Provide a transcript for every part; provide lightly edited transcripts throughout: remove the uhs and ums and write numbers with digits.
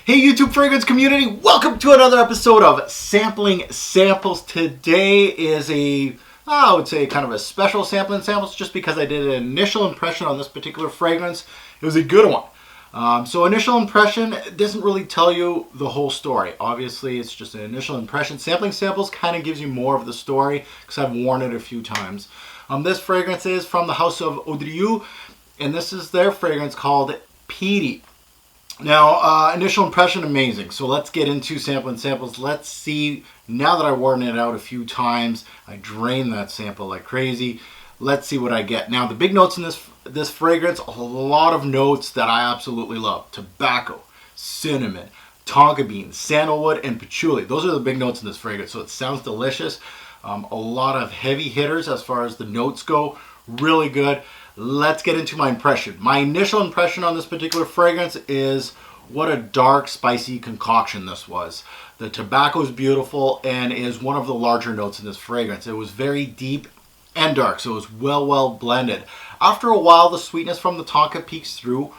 Hey YouTube fragrance community, welcome to another episode of Sampling Samples. Today is I would say kind of a special sampling samples just because I did an initial impression on this particular fragrance. It was a good one. So initial impression doesn't really tell you the whole story. Obviously it's just an initial impression. Sampling samples kind of gives you more of the story because I've worn it a few times. This fragrance is from the house of Audrieu, and this is their fragrance called Peety. Now, initial impression, amazing. So let's get into sampling samples. Let's see, now that I've worn it out a few times, I drained that sample like crazy. Let's see what I get. Now, the big notes in this fragrance, a lot of notes that I absolutely love. Tobacco, cinnamon, tonka bean, sandalwood, and patchouli. Those are the big notes in this fragrance. So it sounds delicious. A lot of heavy hitters as far as the notes go. Really good. Let's get into my impression. My initial impression on this particular fragrance is what a dark, spicy concoction this was. The tobacco is beautiful and is one of the larger notes in this fragrance. It was very deep and dark, so it was well blended. After a while, the sweetness from the tonka peeks through.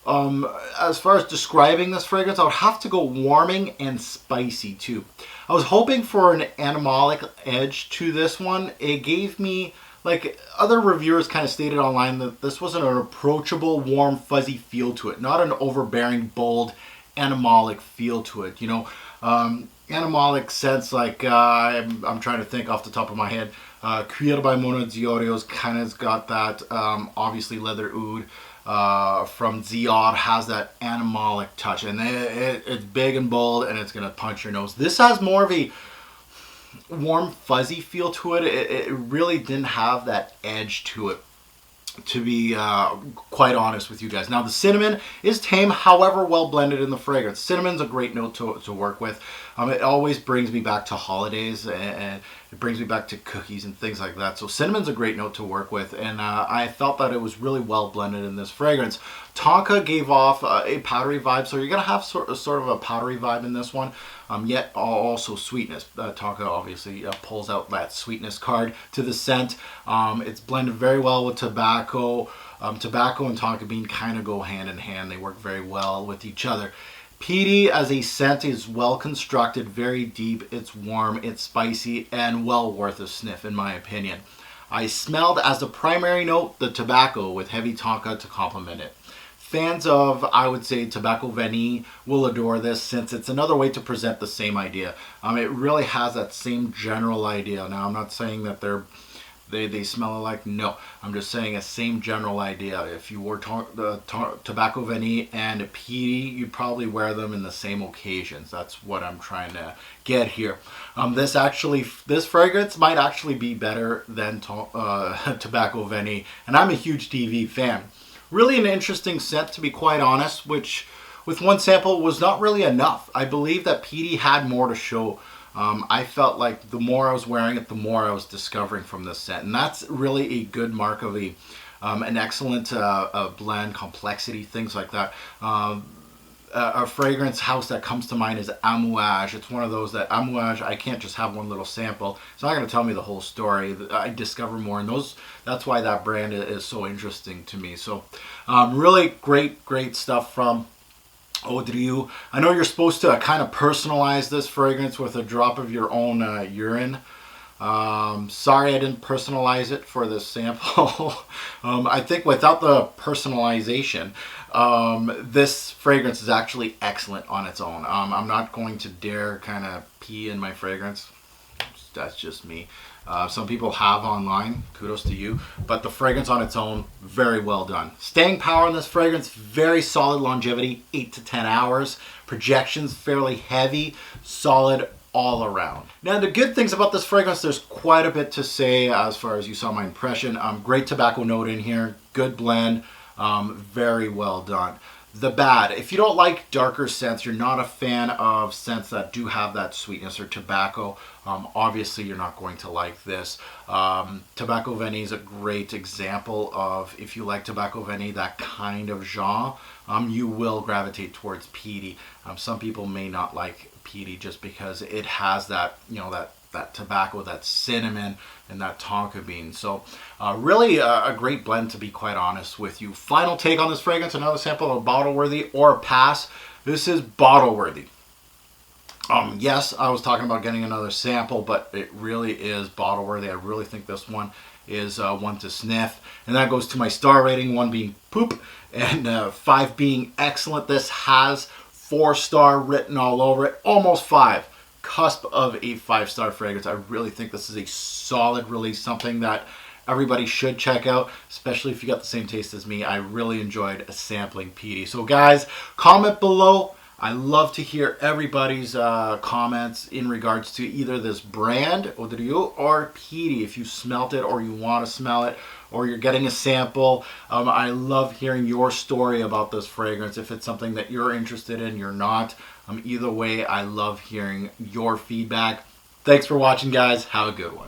As far as describing this fragrance, I would have to go warming and spicy too. I was hoping for an animalic edge to this one. It gave me, like other reviewers kind of stated online, that this was an approachable, warm, fuzzy feel to it, not an overbearing, bold, animalic feel to it. You know, animalic sense, like I'm trying to think off the top of my head. Cuir by Mona Diorio's kind of got that. Obviously, Leather Oud from Ziad has that animalic touch, and it's big and bold, and it's gonna punch your nose. This has more of a warm, fuzzy feel to it. It really didn't have that edge to it, to be quite honest with you guys. Now, the cinnamon is tame, however well blended in the fragrance. Cinnamon's a great note to work with. It always brings me back to holidays, and it brings me back to cookies and things like that. So cinnamon's a great note to work with, and I felt that it was really well blended in this fragrance. Tonka gave off a powdery vibe, so you're going to have sort of a powdery vibe in this one, yet also sweetness. Tonka obviously pulls out that sweetness card to the scent. It's blended very well with tobacco. Tobacco and tonka bean kind of go hand in hand. They work very well with each other. Peety as a scent is well constructed, very deep, it's warm, it's spicy, and well worth a sniff in my opinion. I smelled as the primary note the tobacco with heavy tonka to complement it. Fans of, I would say, tobacco vanille will adore this, since it's another way to present the same idea. It really has that same general idea. Now, I'm not saying that they smell alike. No, I'm just saying a same general idea. If you wore tobacco vanille and a Peety, you'd probably wear them in the same occasions. That's what I'm trying to get here. This fragrance might actually be better than tobacco vanille, and I'm a huge TV fan. Really an interesting scent, to be quite honest, which with one sample was not really enough. I believe that Peety had more to show. I felt like the more I was wearing it, the more I was discovering from this scent. And that's really a good mark of an excellent blend, complexity, things like that. A fragrance house that comes to mind is Amouage. It's one of those that Amouage, I can't just have one little sample. It's not going to tell me the whole story. I discover more, and that's why that brand is so interesting to me. So really great stuff from Audrieu. I know you're supposed to kind of personalize this fragrance with a drop of your own urine. Sorry I didn't personalize it for this sample. I think without the personalization, this fragrance is actually excellent on its own. I'm not going to dare kind of pee in my fragrance. That's just me. Some people have online, kudos to you, but the fragrance on its own, very well done. Staying power in this fragrance, very solid longevity, 8 to 10 hours. Projections, fairly heavy, solid all around. Now, the good things about this fragrance, there's quite a bit to say as far as you saw my impression. Great tobacco note in here, good blend, very well done. The bad, if you don't like darker scents, you're not a fan of scents that do have that sweetness or tobacco, obviously you're not going to like this. Tobacco vanille is a great example of, if you like tobacco vanille, that kind of genre, you will gravitate towards Peety. Some people may not like Peety just because it has that, you know, that tobacco, that cinnamon, and that tonka bean. So really a great blend, to be quite honest with you. Final take on this fragrance, another sample of a bottle worthy or a pass. This is bottle worthy. Yes, I was talking about getting another sample, but it really is bottle worthy. I really think this one is one to sniff. And that goes to my star rating, 1 being poop and 5 being excellent. This has 4-star written all over it, almost 5. Cusp of a 5-star fragrance. I really think this is a solid release, something that everybody should check out, especially if you got the same taste as me. I really enjoyed sampling Peety. So guys, comment below. I love to hear everybody's comments in regards to either this brand, Odrio, or Peety. If you smelt it or you want to smell it or you're getting a sample. I love hearing your story about this fragrance. If it's something that you're interested in, you're not. Either way, I love hearing your feedback. Thanks for watching, guys. Have a good one.